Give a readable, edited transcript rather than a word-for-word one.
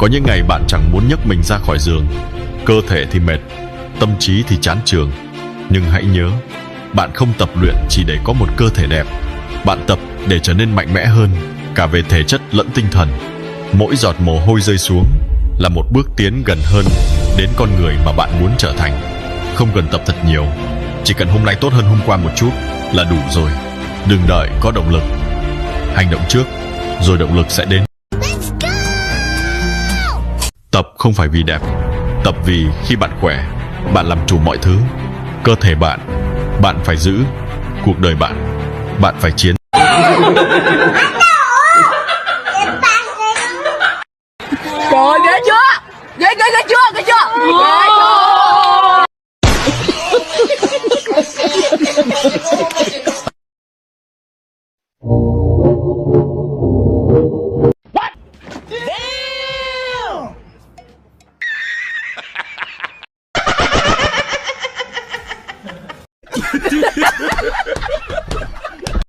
Có những ngày bạn chẳng muốn nhấc mình ra khỏi giường, cơ thể thì mệt, tâm trí thì chán chường. Nhưng hãy nhớ, bạn không tập luyện chỉ để có một cơ thể đẹp. Bạn tập để trở nên mạnh mẽ hơn, cả về thể chất lẫn tinh thần. Mỗi giọt mồ hôi rơi xuống là một bước tiến gần hơn đến con người mà bạn muốn trở thành. Không cần tập thật nhiều, chỉ cần hôm nay tốt hơn hôm qua một chút là đủ rồi. Đừng đợi có động lực, hành động trước rồi động lực sẽ đến. Tập không phải vì đẹp, tập vì khi bạn khỏe, bạn làm chủ mọi thứ. Cơ thể bạn, bạn phải giữ. Cuộc đời bạn, bạn phải chiến. Trời, ghê chưa? Ghê chưa? Ghê chưa? Damn!